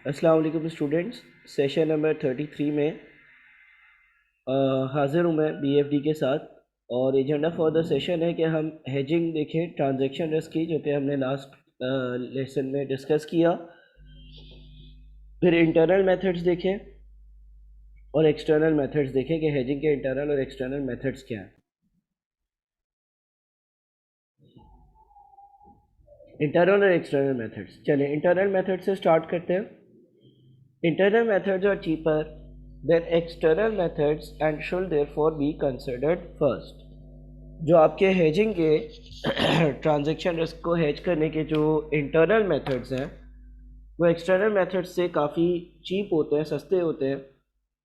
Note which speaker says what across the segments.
Speaker 1: अस्सलाम वालेकुम students. Session number 33 में हाज़िर हूँ मैं बीएफडी के साथ। और एजेंडा फॉर द सेशन है कि हम हेजिंग देखें ट्रांजैक्शन रिस्क की, जो कि हमने लास्ट लेसन में डिस्कस किया। फिर इंटरनल मेथड्स देखें और एक्सटर्नल मेथड्स देखें कि हेजिंग के इंटरनल और एक्सटर्नल मेथड्स क्या हैं। इंटरनल और एक्सटर्नल मेथड्स, चलिए इंटरनल मेथड से स्टार्ट करते हैं। Internal methods are cheaper than external methods and should therefore be considered first. जो आपके हेजिंग के ट्रांजैक्शन रिस्क को हेज करने के जो इंटरनल मेथड्स हैं वो एक्सटर्नल मेथड्स से काफ़ी चीप होते हैं, सस्ते होते हैं,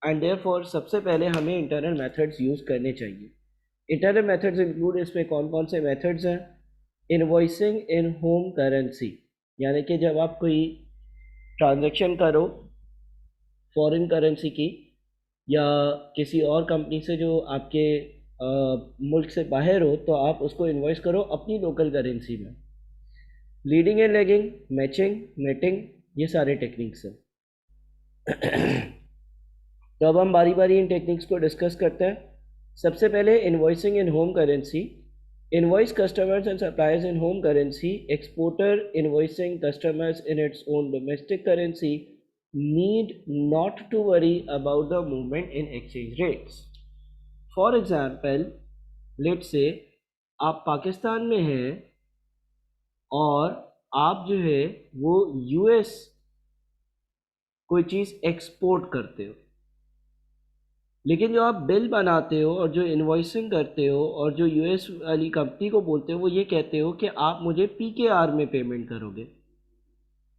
Speaker 1: एंड देयरफॉर सबसे पहले हमें इंटरनल मेथड्स यूज़ करने चाहिए। इंटरनल मेथड्स इंक्लूड, इसमें कौन कौन से मेथड्स हैं? इनवॉइसिंग इन होम करेंसी, यानी कि जब आप कोई ट्रांजैक्शन करो फॉरेन करेंसी की या किसी और कंपनी से जो आपके मुल्क से बाहर हो, तो आप उसको इन्वॉइस करो अपनी लोकल करेंसी में। Leading and lagging, matching, netting, ये सारे टेक्निक्स हैं। तो अब हम बारी बारी इन टेक्निक्स को डिस्कस करते हैं। सबसे पहले invoicing in home currency. Invoice customers and suppliers in home currency. Exporter invoicing customers in its own domestic currency need not to worry about the movement in exchange rates. For example, let's say आप पाकिस्तान में हैं और आप जो है वो US कोई चीज़ export करते हो, लेकिन जो आप बिल बनाते हो और जो इन्वॉइसिंग करते हो और जो यूएस वाली कंपनी को बोलते हो, वो ये कहते हो कि आप मुझे पीकेआर में पेमेंट करोगे।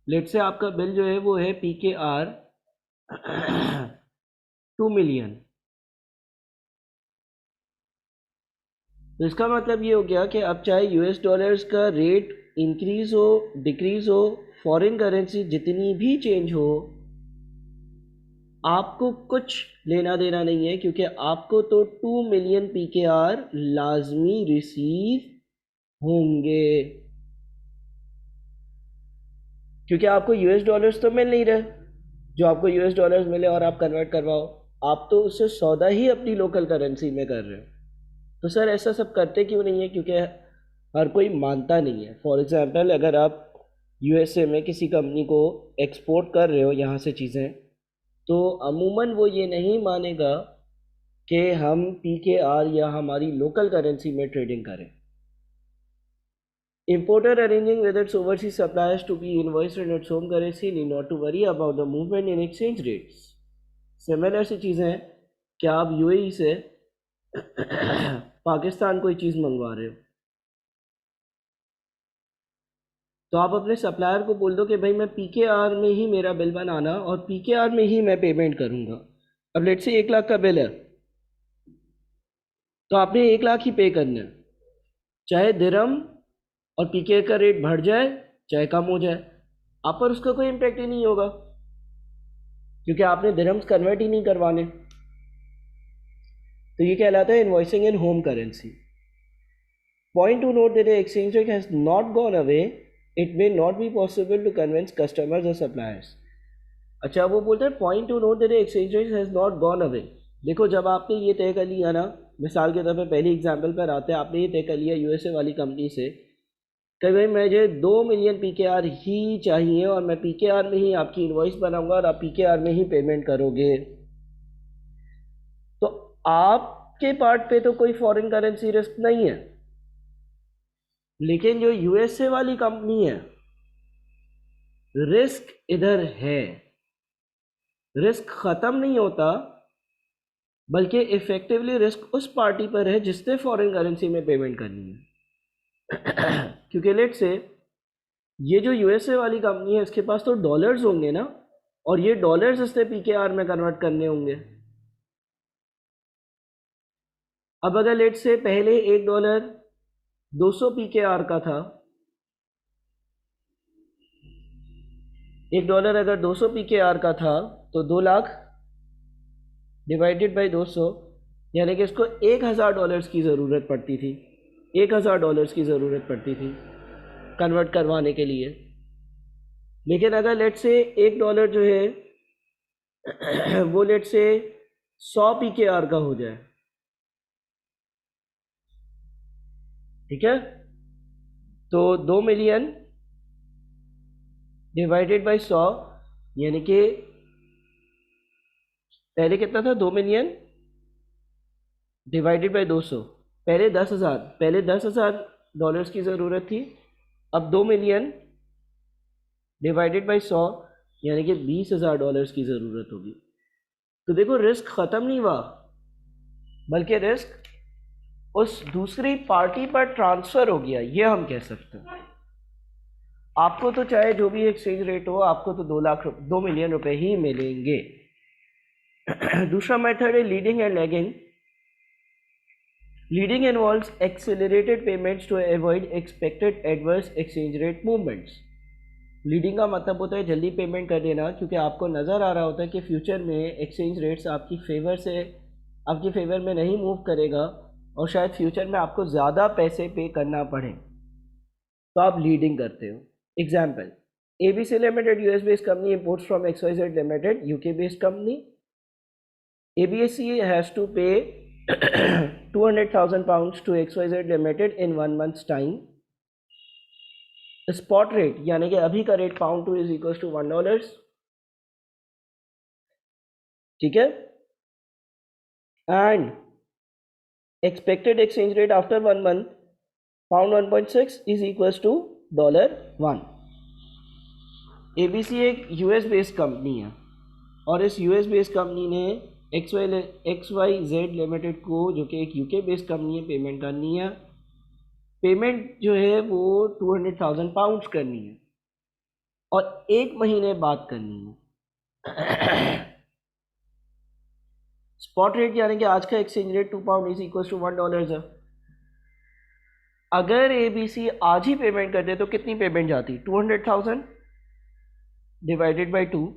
Speaker 1: लेट्स से आपका बिल जो है वो है पीकेआर 2 मिलियन। तो इसका मतलब ये हो गया कि अब चाहे यूएस डॉलर्स का रेट इंक्रीज़ हो, डिक्रीज़ हो, फॉरेन करेंसी जितनी भी चेंज हो, आपको कुछ लेना देना नहीं है, क्योंकि आपको तो 2 मिलियन पीकेआर लाजमी रिसीव होंगे, क्योंकि आपको यूएस डॉलर्स तो मिल नहीं रहे। जो आपको यूएस डॉलर्स मिले और आप कन्वर्ट करवाओ, आप तो उससे सौदा ही अपनी लोकल करेंसी में कर रहे हो। तो सर ऐसा सब करते क्यों नहीं है? क्योंकि हर कोई मानता नहीं है। फॉर एग्ज़ाम्पल, अगर आप यूएसए में किसी कंपनी को एक्सपोर्ट कर रहे हो यहाँ से चीज़ें, तो अमूमन वो ये नहीं मानेगा कि हम पीकेआर या हमारी लोकल करेंसी में ट्रेडिंग करें। Importer arranging with its overseas suppliers to be invoiced in its home currency need not to worry about the movement in exchange rates. Similar सी चीज़ें हैं कि आप यूएई से पाकिस्तान कोई चीज़ मंगवा रहे हो, तो आप अपने सप्लायर को बोल दो कि भाई मैं पीकेआर में ही मेरा बिल बनाना और पीकेआर में ही मैं पेमेंट करूँगा। अब लेट से 1 लाख का बिल है, तो आपने 1 लाख ही पे करना है, चाहे दिरहम और पीके का रेट बढ़ जाए चाहे कम हो जाए, आप पर उसका कोई इम्पैक्ट ही नहीं होगा, क्योंकि आपने दिरहम्स कन्वर्ट ही नहीं करवाने। तो ये कहलाता है invoicing in home currency. Point to note that the exchange rate has not gone away, it may not be possible to convince customers और सप्लायर्स। अच्छा, वो बोलते हैं point to note that the exchange rate has not gone away. देखो, जब आपने ये तय कर लिया ना, मिसाल के तौर पर पहली एग्जाम्पल पर आते हैं, आपने ये तय कर लिया यूएसए वाली कंपनी से कि भाई मुझे 2 मिलियन पीकेआर ही चाहिए और मैं पीकेआर में ही आपकी इनवॉइस बनाऊंगा और आप पीकेआर में ही पेमेंट करोगे, तो आपके पार्ट पे तो कोई फॉरेन करेंसी रिस्क नहीं है। लेकिन जो यूएसए वाली कंपनी है, रिस्क इधर है। रिस्क ख़त्म नहीं होता, बल्कि इफेक्टिवली रिस्क उस पार्टी पर है जिसने फॉरेन करेंसी में पेमेंट करनी है। क्योंकि लेट से ये जो यूएसए वाली कंपनी है, इसके पास तो डॉलर्स होंगे ना, और ये डॉलर्स इसने पीकेआर में कन्वर्ट करने होंगे। अब अगर लेट से पहले $1 200 पीकेआर का था, $1 अगर 200 पीकेआर का था, तो 2 लाख डिवाइडेड बाई 200, यानी कि इसको $1000 की ज़रूरत पड़ती थी, $1000 की ज़रूरत पड़ती थी कन्वर्ट करवाने के लिए। लेकिन अगर लेट से $1 जो है वो लेट से 100 PKR का हो जाए, ठीक है, तो 2 मिलियन डिवाइडेड बाय 100, यानी कि पहले कितना था, 2 मिलियन डिवाइडेड बाय 200, पहले 10,000 की ज़रूरत थी, अब 2 मिलियन डिवाइडेड बाय 100, यानी कि $20,000 की ज़रूरत होगी। तो देखो रिस्क ख़त्म नहीं हुआ, बल्कि रिस्क उस दूसरी पार्टी पर ट्रांसफ़र हो गया, ये हम कह सकते हैं। आपको तो चाहे जो भी एक्सचेंज रेट हो, आपको तो 2 मिलियन रुपए ही मिलेंगे। दूसरा मेथड है leading and lagging. Leading involves accelerated payments to avoid expected adverse exchange rate movements. Leading का मतलब होता है जल्दी पेमेंट कर देना, क्योंकि आपको नज़र आ रहा होता है कि फ्यूचर में एक्सचेंज रेट्स आपकी फेवर में नहीं मूव करेगा और शायद फ्यूचर में आपको ज़्यादा पैसे पे करना पड़े, तो आप लीडिंग करते हो। Example, ABC limited US based company imports from XYZ limited UK based company. ABC has to pay 200,000 pounds to XYZ limited in 1 month's time. Spot rate यानी कि अभी का रेट £2 इज इक्वल टू $1, ठीक है, and expected exchange rate after 1 month £1.6 is equal to $1। ABC एक US based company है और इस US बेस्ड कंपनी ने XYZ लिमिटेड को, जो कि एक UK बेस्ड कंपनी है, पेमेंट करनी है। पेमेंट जो है वो 200,000 पाउंड्स करनी है और 1 महीने बाद करनी है। स्पॉट रेट यानी कि आज का exchange rate £2 is equal to $1 है। अगर ABC आज ही पेमेंट करते तो कितनी पेमेंट जाती, 200,000 डिवाइडेड बाई 2,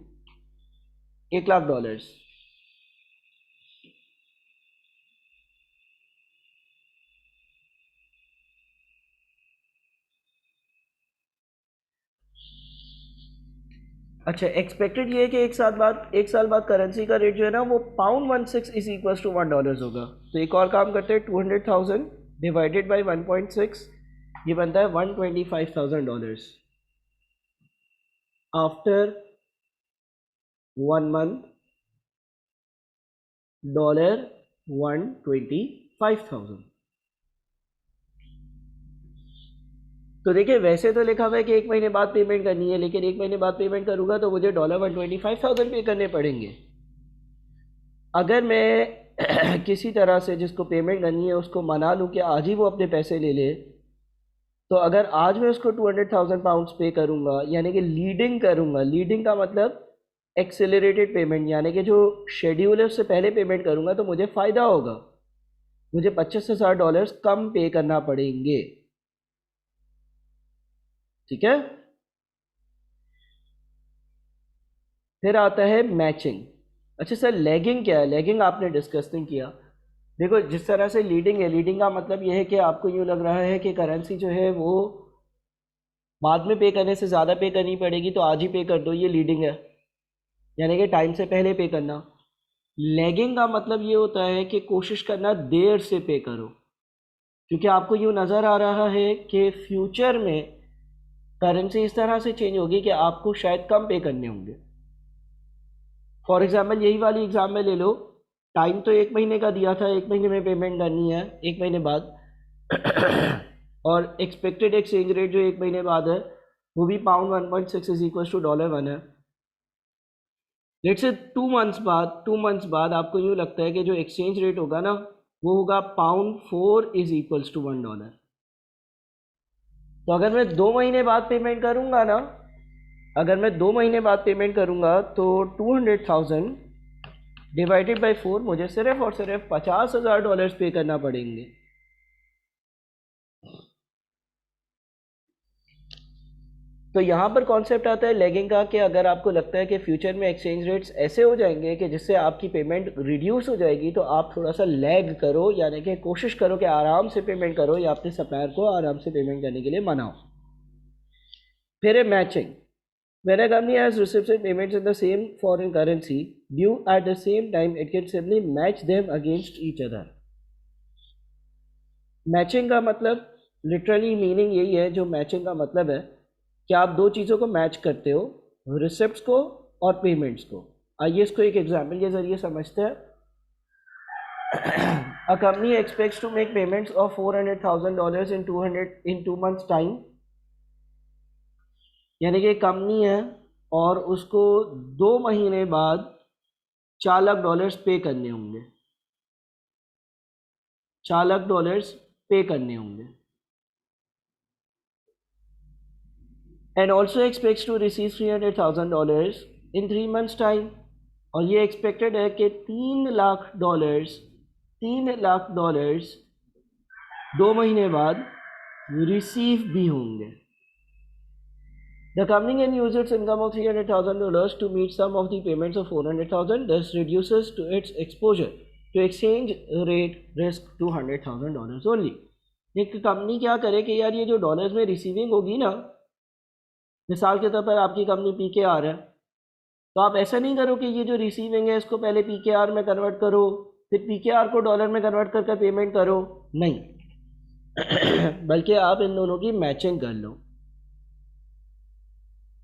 Speaker 1: $1,00,000। अच्छा, एक्सपेक्टेड ये है कि एक साल बाद करेंसी का रेट जो है ना वो £1.6 इज इक्वल टू $1 होगा। तो एक और काम करते हैं, 200,000 डिवाइडेड बाई 1.6, ये बनता है $125,000 आफ्टर 1 मंथ, $125,000। तो देखिए वैसे तो लिखा हुआ है कि 1 महीने बाद पेमेंट करनी है, लेकिन 1 महीने बाद पेमेंट करूंगा तो मुझे $125,000 पे करने पड़ेंगे। अगर मैं किसी तरह से जिसको पेमेंट करनी है उसको मना लूँ कि आज ही वो अपने पैसे ले ले, तो अगर आज मैं उसको 200,000 पाउंड्स पे करूँगा, यानी कि लीडिंग करूँगा, लीडिंग का मतलब एक्सेलरेटेड पेमेंट, यानी कि जो शेड्यूल है उससे पहले पेमेंट करूँगा, तो मुझे फ़ायदा होगा, मुझे $25,000 कम पे करना पड़ेंगे, ठीक है। फिर आता है मैचिंग। अच्छा सर, लैगिंग क्या है? लैगिंग आपने डिस्कस नहीं किया। देखो जिस तरह से लीडिंग है, लीडिंग का मतलब यह है कि आपको यूँ लग रहा है कि करेंसी जो है वो बाद में पे करने से ज़्यादा पे करनी पड़ेगी, तो आज ही पे कर दो, ये लीडिंग है, यानी कि टाइम से पहले पे करना। लैगिंग का मतलब ये होता है कि कोशिश करना देर से पे करो, क्योंकि आपको यूँ नज़र आ रहा है कि फ्यूचर में करेंसी इस तरह से चेंज होगी कि आपको शायद कम पे करने होंगे। फॉर एग्जाम्पल यही वाली एग्जाम्पल ले लो, टाइम तो 1 महीने का दिया था, 1 महीने में पेमेंट करनी है 1 महीने बाद और एक्सपेक्टेड एक्सचेंज रेट जो 1 महीने बाद है वो भी £1.6 इज इक्वल टू $1 है। लेट से 2 मंथ्स बाद आपको यूँ लगता है कि जो एक्सचेंज रेट होगा ना वो होगा £4 इज इक्वल्स टू $1। तो अगर मैं 2 महीने बाद पेमेंट करूँगा ना, अगर मैं 2 महीने बाद पेमेंट करूँगा तो 200,000 डिवाइडेड बाई 4 मुझे सिर्फ और सिर्फ $50,000 पे करना पड़ेंगे। तो यहाँ पर कॉन्सेप्ट आता है लैगिंग का कि अगर आपको लगता है कि फ्यूचर में एक्सचेंज रेट्स ऐसे हो जाएंगे कि जिससे आपकी पेमेंट रिड्यूस हो जाएगी, तो आप थोड़ा सा लैग करो, यानी कि कोशिश करो कि आराम से पेमेंट करो या अपने सप्लायर को आराम से पेमेंट करने के लिए मनाओ। फिर है matching. When a company has receipts and payments in the same foreign currency due at the same time, it can simply match them against each other. Matching का मतलब लिटरली मीनिंग यही है, जो मैचिंग का मतलब है कि आप दो चीज़ों को मैच करते हो, रिसिप्ट्स को और पेमेंट्स को. आइए इसको एक एग्जाम्पल के जरिए समझते हैं. A company expects to make payments of $400,000 in 2 months time. यानी कि कंपनी है और उसको 2 महीने बाद $4 लाख पे करने होंगे. $4 लाख पे करने होंगे. And also expects to receive $300,000 in 3 months time. और ये एक्सपेक्टेड है कि $3 लाख 2 महीने बाद रिसीव भी होंगे. The company can use its income of $300,000 to meet some of the payments of $400,000, thus reduces to its exposure to exchange rate risk to $100,000 only. एक company क्या करे कि यार ये जो डॉलर्स में रिसीविंग होगी ना, मिसाल के तौर पर आपकी कंपनी PKR है, तो आप ऐसा नहीं करो कि ये जो रिसीविंग है इसको पहले PKR में कन्वर्ट करो, फिर PKR को डॉलर में कन्वर्ट करके पेमेंट करो. नहीं बल्कि आप इन दोनों की मैचिंग कर लो.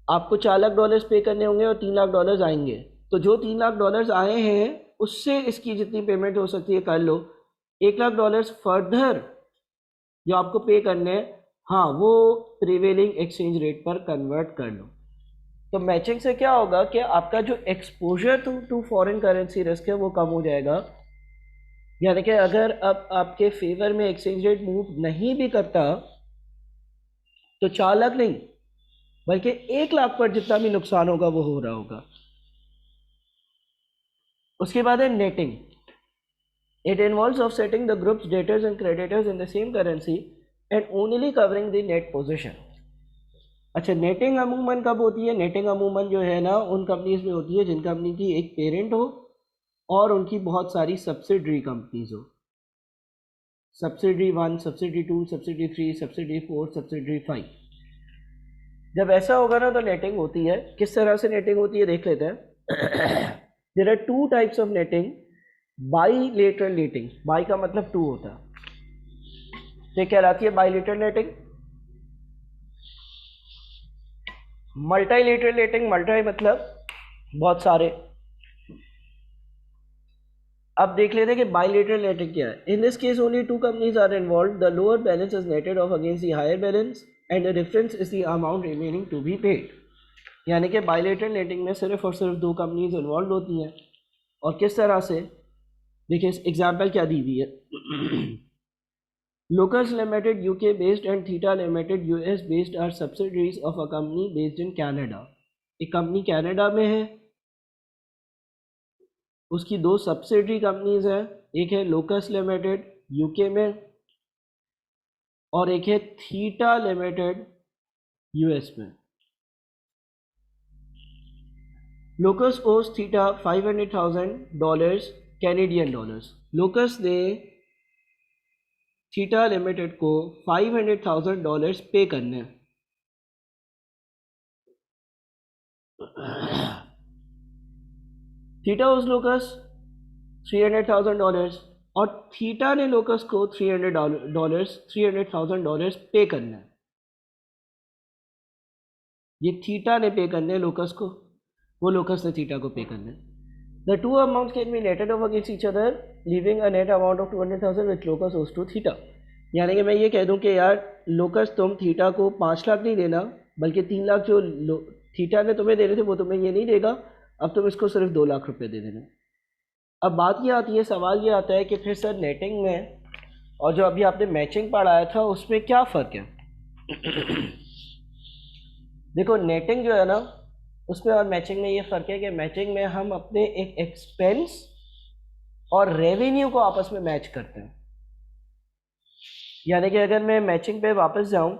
Speaker 1: आपको $4 लाख पे करने होंगे और $3 लाख आएंगे, तो जो $3 लाख आए हैं उससे इसकी जितनी पेमेंट हो सकती है कर लो. $1 लाख फर्दर जो आपको पे करने हैं, हाँ, वो प्रिवेलिंग एक्सचेंज रेट पर कन्वर्ट कर लो. तो मैचिंग से क्या होगा कि आपका जो exposure to foreign currency risk है वो कम हो जाएगा. यानी कि अगर अब आपके फेवर में एक्सचेंज रेट मूव नहीं भी करता तो 4 लाख नहीं बल्कि 1 लाख पर जितना भी नुकसान होगा वो हो रहा होगा. उसके बाद है netting. It involves offsetting the groups debtors and creditors in the same currency and only covering the net position. अच्छा, नेटिंग अमूमन कब होती है? नेटिंग अमूमन जो है ना उन कंपनीज में होती है जिन कंपनी की एक पेरेंट हो और उनकी बहुत सारी सब्सिडरी कंपनीज हो. Subsidiary 1, subsidiary 2, subsidiary 3, subsidiary 4, subsidiary 5. जब ऐसा होगा ना तो नेटिंग होती है. किस तरह से नेटिंग होती है देख लेते हैं. There are 2 types of netting. Bilateral netting, bi का मतलब 2 होता है, तो कहलाती है bilateral netting. Multilateral netting, multi मतलब बहुत सारे. अब देख लेते हैं कि बाईलेटरल नेटिंग क्या है. In this case only 2 companies are involved. The lower balance is netted off against the higher balance and the difference is the amount remaining to be paid. यानी कि बाईलेटरल नेटिंग में सिर्फ और सिर्फ 2 companies involve होती हैं. और किस तरह से देखिए, एग्जाम्पल क्या दी हुई है. Locus limited UK based and Theta limited US based are subsidiaries of a company based in Canada. एक कंपनी कनाडा में है, उसकी 2 सब्सिडरी कंपनीज हैं. एक है लोकस लिमिटेड UK में और एक है थीटा लिमिटेड US में. लोकस ओस थीटा $500,000 कैनेडियन डॉलर्स. लोकस ने थीटा लिमिटेड को $500,000 पे करने हैं. थीटा ओस लोकस $300,000 और थीटा ने लोकस को $300,000 पे करना है. ये थीटा ने पे करने लोकस को, वो लोकस ने थीटा को पे करना है. The two amounts can be netted off against each other, leaving a net amount of 200,000 which locus owes to theta. यानी कि मैं ये कह दूं कि यार लोकस तुम थीटा को 5 लाख नहीं देना बल्कि 3 लाख जो थीटा ने तुम्हें देने थे वो तुम्हें ये नहीं देगा, अब तुम इसको सिर्फ 2 लाख रुपए दे देना. अब बात ये आती है, सवाल ये आता है कि फिर सर नेटिंग में और जो अभी आपने मैचिंग पढ़ाया था उसमें क्या फ़र्क है. देखो, नेटिंग जो है ना उसमें और मैचिंग में ये फ़र्क है कि मैचिंग में हम अपने एक एक्सपेंस और रेवेन्यू को आपस में मैच करते हैं. यानी कि अगर मैं मैचिंग पे वापस जाऊं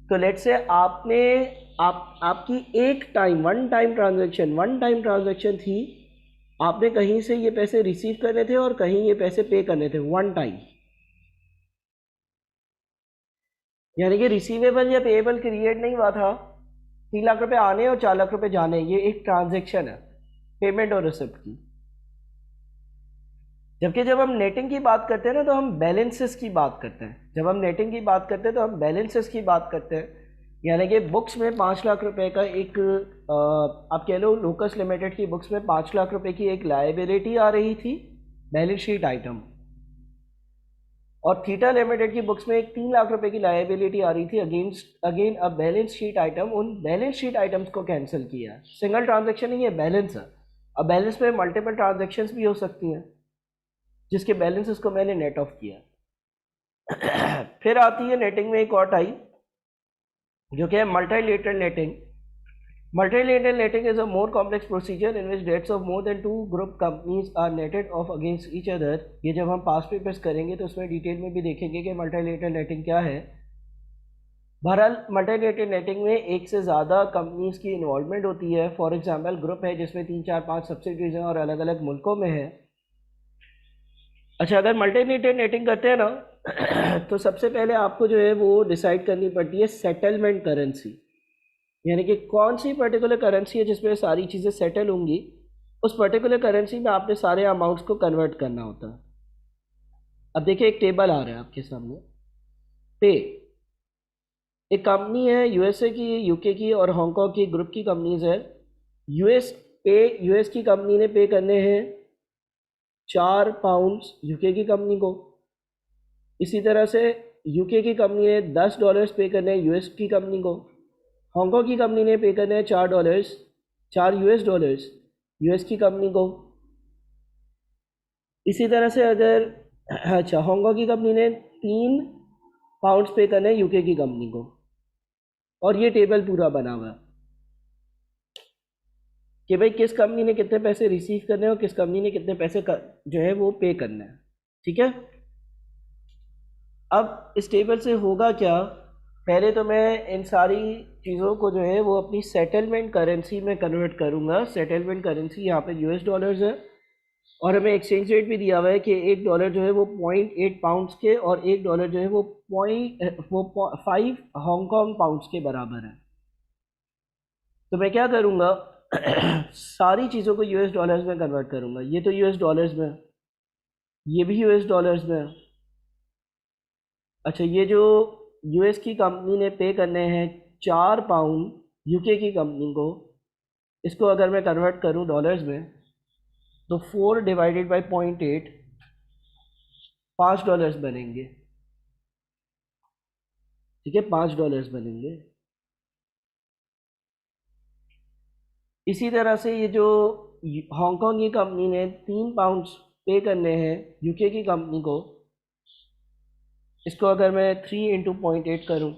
Speaker 1: तो लेट्स से आपकी वन टाइम ट्रांजैक्शन थी. आपने कहीं से ये पैसे रिसीव करने थे और कहीं ये पैसे पे करने थे वन टाइम. यानी कि रिसीवेबल या पेएबल क्रिएट नहीं हुआ था, 3 लाख रुपए आने और 4 लाख रुपए जाने, ये एक ट्रांजेक्शन है पेमेंट और रिसिप्ट की। जबकि जब हम नेटिंग की बात करते हैं ना तो हम बैलेंसेस की बात करते हैं। जब हम नेटिंग की बात करते हैं तो हम बैलेंसेस की बात करते हैं। यानी कि बुक्स में 5 लाख रुपए का एक आप कह लो लोकस लिमिटेड की बुक्स में 5 लाख रुपए की एक लायबिलिटी आ रही थी, बैलेंस शीट आइटम, और थीटा लिमिटेड की बुक्स में एक 3 लाख रुपए की लायबिलिटी आ रही थी against again a balance sheet item. उन बैलेंस शीट आइटम्स को कैंसिल किया। सिंगल ट्रांजेक्शन नहीं है, बैलेंस है। अब बैलेंस में मल्टीपल ट्रांजेक्शन्स भी हो सकती हैं जिसके बैलेंसेस को मैंने नेट ऑफ किया। फिर आती है नेटिंग में एक और टाइप जो कि है multilateral netting. Multilateral netting is a more complex procedure in which debts of more than two group companies are netted off against each other। ये जब हम पास्ट पेपर्स करेंगे तो उसमें डिटेल में भी देखेंगे कि मल्टीलेटरल नेटिंग क्या है। बहरहाल मल्टीलेटरल नेटिंग में एक से ज़्यादा कंपनीज की इन्वॉल्वमेंट होती है। फॉर एग्जांपल ग्रुप है जिसमें 3 4 5 सब्सिडीज हैं और अलग अलग मुल्कों में है। अच्छा, अगर मल्टीलेटरल नेटिंग करते हैं ना तो सबसे पहले आपको जो है वो डिसाइड करनी पड़ती है सेटलमेंट करेंसी, यानी कि कौन सी पर्टिकुलर करेंसी है जिसमें सारी चीज़ें सेटल होंगी। उस पर्टिकुलर करेंसी में आपने सारे अमाउंट्स को कन्वर्ट करना होता है। अब देखिए एक टेबल आ रहा है आपके सामने। पे एक कंपनी है यूएसए की, यूके की और हांगकांग की ग्रुप की कंपनीज है। यूएस की कंपनी ने पे करने हैं 4 पाउंड्स यूके की कंपनी को। इसी तरह से यूके की कंपनी ने $10 पे करने हैं यूएस की कंपनी को। हांगकांग की कंपनी ने पे करने हैं $4, 4 US डॉलर्स यूएस की कंपनी को। इसी तरह से अगर अच्छा हांगकांग की कंपनी ने 3 पाउंड्स पे करने हैं यूके की कंपनी को। और ये टेबल पूरा बना हुआ है कि भाई किस कंपनी ने कितने पैसे रिसीव करने हैं और किस कंपनी ने कितने पैसे जो है वो पे करना है। ठीक है, अब इस टेबल से होगा क्या, पहले तो मैं इन सारी चीज़ों को जो है वो अपनी सेटलमेंट करेंसी में कन्वर्ट करूँगा। सेटलमेंट करेंसी यहाँ पे यूएस डॉलर्स है और हमें एक्सचेंज रेट भी दिया हुआ है कि $1 जो है वो 0.8 पाउंड्स के और $1 जो है वो 5 हांगकांग पाउंड्स के बराबर है। तो मैं क्या करूँगा सारी चीज़ों को यूएस डॉलर्स में कन्वर्ट करूँगा। ये तो यूएस डॉलर्स में, ये भी यूएस डॉलर्स में। अच्छा, ये जो यूएस की कंपनी ने पे करने हैं 4 पाउंड यूके की कंपनी को, इसको अगर मैं कन्वर्ट करूं डॉलर्स में तो 4 डिवाइडेड बाई 0.8 $5 बनेंगे। ठीक है, $5 बनेंगे। इसी तरह से ये जो हांगकांग की कंपनी ने 3 पाउंड्स पे करने हैं यूके की कंपनी को, इसको अगर मैं 3 × 0.8 करूं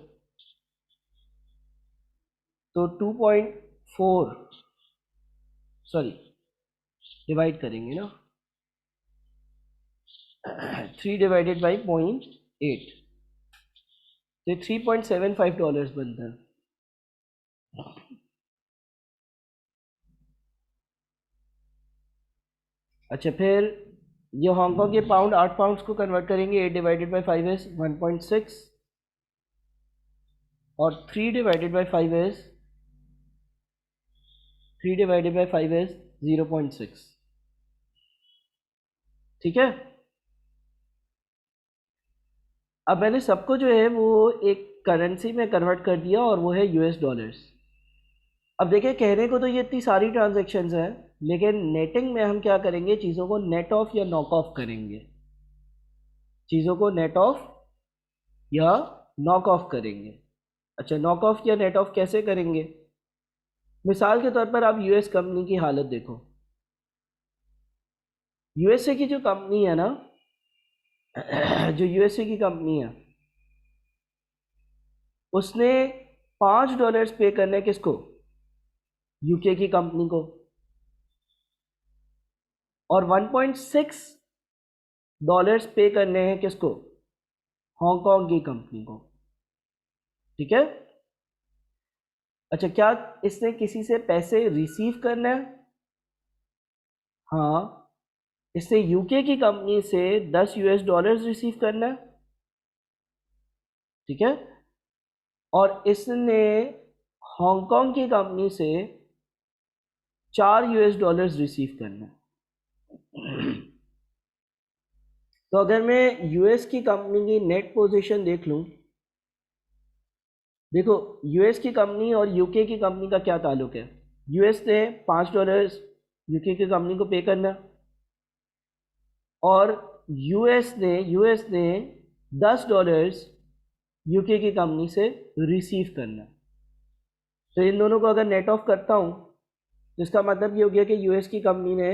Speaker 1: तो 2.4 सॉरी डिवाइड करेंगे ना 3 डिवाइडेड बाई 0.8 तो $3.75 बनता है। अच्छा, फिर ये हांगकांग के पाउंड 8 पाउंड्स को कन्वर्ट करेंगे। 8 डिवाइडेड बाई 5 इज 1.6 और 3 डिवाइडेड बाई 5 इज 0.6। ठीक है, अब मैंने सबको जो है वो एक करेंसी में कन्वर्ट कर दिया और वो है यूएस डॉलर्स। अब देखिए कहने को तो ये इतनी सारी ट्रांजैक्शंस हैं, लेकिन नेटिंग में हम क्या करेंगे, चीज़ों को नेट ऑफ या नॉक ऑफ करेंगे। चीज़ों को नेट ऑफ या नॉक ऑफ करेंगे। अच्छा, नॉक ऑफ या नेट ऑफ कैसे करेंगे? मिसाल के तौर पर आप यूएस कंपनी की हालत देखो। यूएसए की जो कंपनी है ना जो यूएसए की कंपनी है उसने $5 पे करने किसको? यूके की कंपनी को। और $1.6 पे करने हैं किसको? हांगकांग की कंपनी को। ठीक है, अच्छा क्या इसने किसी से पैसे रिसीव करना है? हाँ, इसने यूके की कंपनी से $10 रिसीव करना है। ठीक है, और इसने हांगकांग की कंपनी से $4 रिसीव करना है। तो अगर मैं यूएस की कंपनी की नेट पोजीशन देख लूं, देखो यूएस की कंपनी और यूके की कंपनी का क्या ताल्लुक है। यूएस ने $5 यूके की कंपनी को पे करना और यूएस ने $10 यूके की कंपनी से रिसीव करना। तो इन दोनों को अगर नेट ऑफ करता हूं तो इसका मतलब ये हो गया कि यूएस की कंपनी ने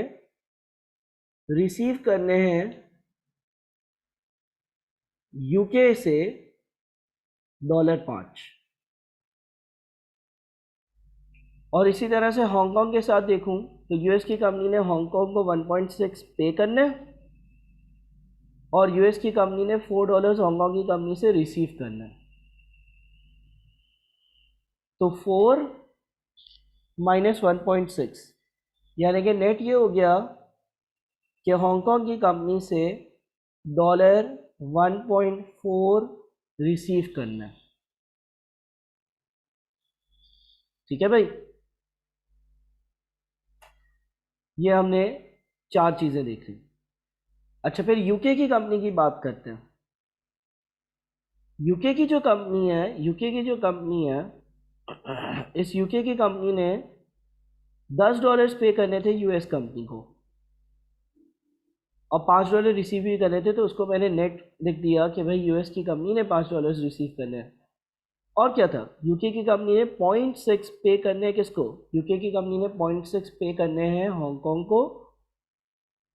Speaker 1: रिसीव करने हैं यूके से $5। और इसी तरह से हांगकांग के साथ देखूं तो यूएस की कंपनी ने हांगकांग को 1.6 पे करने और यूएस की कंपनी ने $4 हांगकांग की कंपनी से रिसीव करना है। तो 4 माइनस 1.6 यानी कि नेट ये हो गया कि हांगकांग की कंपनी से $1.4 रिसीव करना है। ठीक है भाई, ये हमने 4 चीजें देख ली। अच्छा, फिर यूके की कंपनी की बात करते हैं। यूके की जो कंपनी है इस यूके की कंपनी ने $10 पे करने थे यूएस कंपनी को और $5 रिसीव भी करने थे, तो उसको मैंने नेट लिख दिया कि भाई यूएस की कंपनी ने $5 रिसीव करने हैं। और क्या था, यूके की कंपनी ने 0.6 पे करने हैं किसको, यूके की कंपनी ने 0.6 पे करने हैं हांगकांग को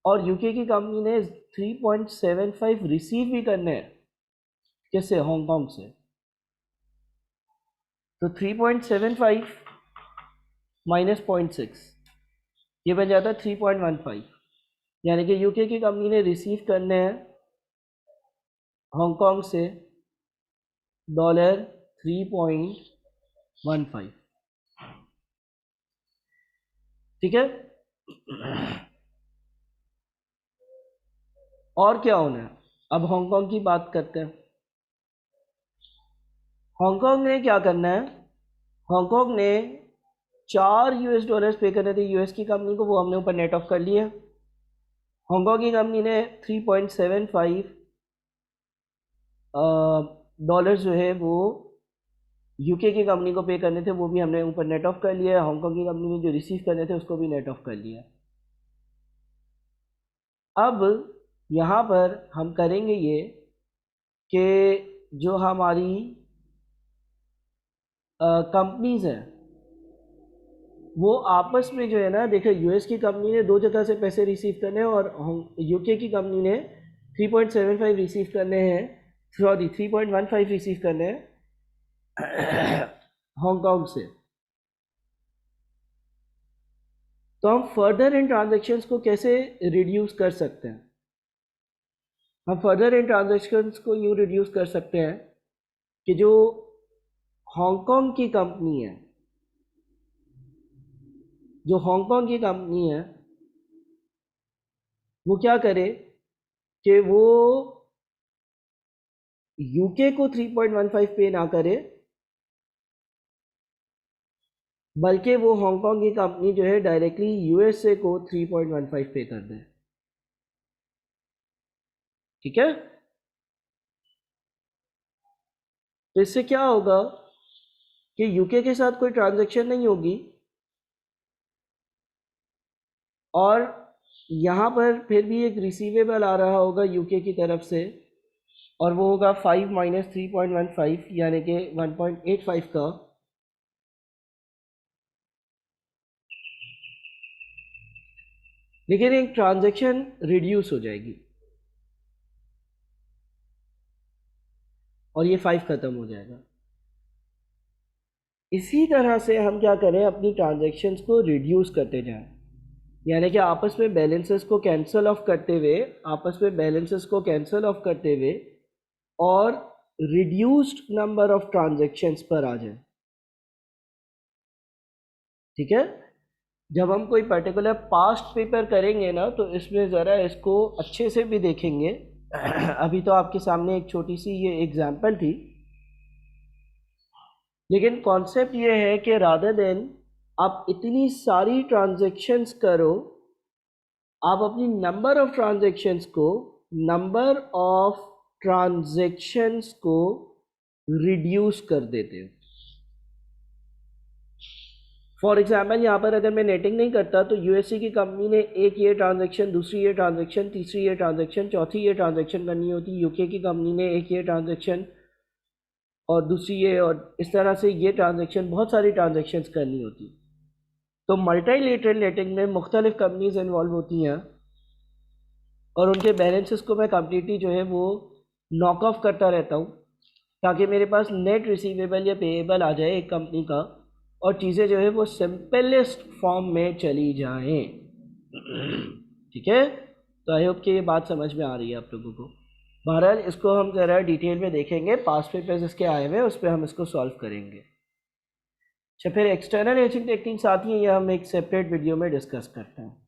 Speaker 1: और यूके की कंपनी ने 3.75 रिसीव भी करने हैं किससे, हांगकांग से। तो 3.75 माइनस 0.6 ये बन जाता है 3.15, यानी कि यूके की कंपनी ने रिसीव करने हैं हांगकांग से $3.15। ठीक है, और क्या होना है, अब हांगकांग की बात करते हैं। हांगकांग ने क्या करना है, हांगकांग ने $4 पे करने थे यूएस की कंपनी को, वो हमने ऊपर नेट ऑफ कर लिया। हांगकांग की कंपनी ने 3.75 डॉलर जो है वो यूके की कंपनी को पे करने थे, वो भी हमने ऊपर नेट ऑफ कर लिया। हांगकांग की कंपनी ने जो रिसीव करने थे उसको भी नेट ऑफ कर लिया। अब यहाँ पर हम करेंगे ये कि जो हमारी कंपनीज हैं वो आपस में जो है ना, देखो यूएस की कंपनी ने 2 जगह से पैसे रिसीव करने हैं और यूके की कंपनी ने 3.75 रिसीव करने हैं, सॉरी 3.15 रिसीव करने हैं हांगकांग से। तो हम फर्दर इन ट्रांजैक्शंस को कैसे रिड्यूस कर सकते हैं, हम फर्दर इन ट्रांजैक्शंस को यूँ रिड्यूस कर सकते हैं कि जो हांगकांग की कंपनी है, जो हांगकांग की कंपनी है वो क्या करे कि वो यूके को 3.15 पे ना करे, बल्कि वो हांगकांग की कंपनी जो है डायरेक्टली यूएसए को 3.15 पे कर दे। ठीक है, तो इससे क्या होगा कि यूके के साथ कोई ट्रांजैक्शन नहीं होगी और यहाँ पर फिर भी एक रिसीवेबल आ रहा होगा यूके की तरफ से और वो होगा 5 माइनस 3.15 यानी कि 1.85 का। लेकिन एक ट्रांजैक्शन रिड्यूस हो जाएगी और ये 5 ख़त्म हो जाएगा। इसी तरह से हम क्या करें, अपनी ट्रांजैक्शंस को रिड्यूस करते जाएं, यानी कि आपस में बैलेंसेस को कैंसिल ऑफ करते हुए, और रिड्यूस्ड नंबर ऑफ ट्रांजैक्शंस पर आ जाए। ठीक है, जब हम कोई पर्टिकुलर पास्ट पेपर करेंगे ना तो इसमें ज़रा इसको अच्छे से भी देखेंगे। अभी तो आपके सामने एक छोटी सी ये एग्जांपल थी लेकिन कॉन्सेप्ट ये है कि रादर देन आप इतनी सारी ट्रांजेक्शन्स करो, आप अपनी नंबर ऑफ ट्रांजेक्शन्स को रिड्यूस कर देते हो। फॉर एग्जाम्पल यहाँ पर अगर मैं नेटिंग नहीं करता तो यूएससी की कंपनी ने एक ये ट्रांजेक्शन, दूसरी ये ट्रांजेक्शन, तीसरी ये ट्रांजेक्शन, चौथी ये ट्रांजेक्शन करनी होती। यूके की कंपनी ने एक ये ट्रांजेक्शन और दूसरी ये, और इस तरह से ये ट्रांजेक्शन, बहुत सारी ट्रांजेक्शन्स करनी होती। तो मल्टीलेटरल नेटिंग में मुख्तलिफ कंपनीज इन्वॉल्व होती हैं और उनके बैलेंसेस को मैं कम्प्लीटली जो है वो नॉक ऑफ करता रहता हूँ ताकि मेरे पास नेट रिसीवेबल या पेएबल आ जाए एक कंपनी का, और चीज़ें जो है वो सिंपलेस्ट फॉर्म में चली जाएं। ठीक है, तो आई होप कि ये बात समझ में आ रही है आप लोगों को। बहरहाल इसको हम ज़रा डिटेल में देखेंगे, पास पेपर्स इसके आए हुए हैं, उस पर हम इसको सॉल्व करेंगे। अच्छा, फिर एक्सटर्नल हैशिंग टेक्निक्स आती हैं, ये हम एक सेपरेट वीडियो में डिस्कस करते हैं।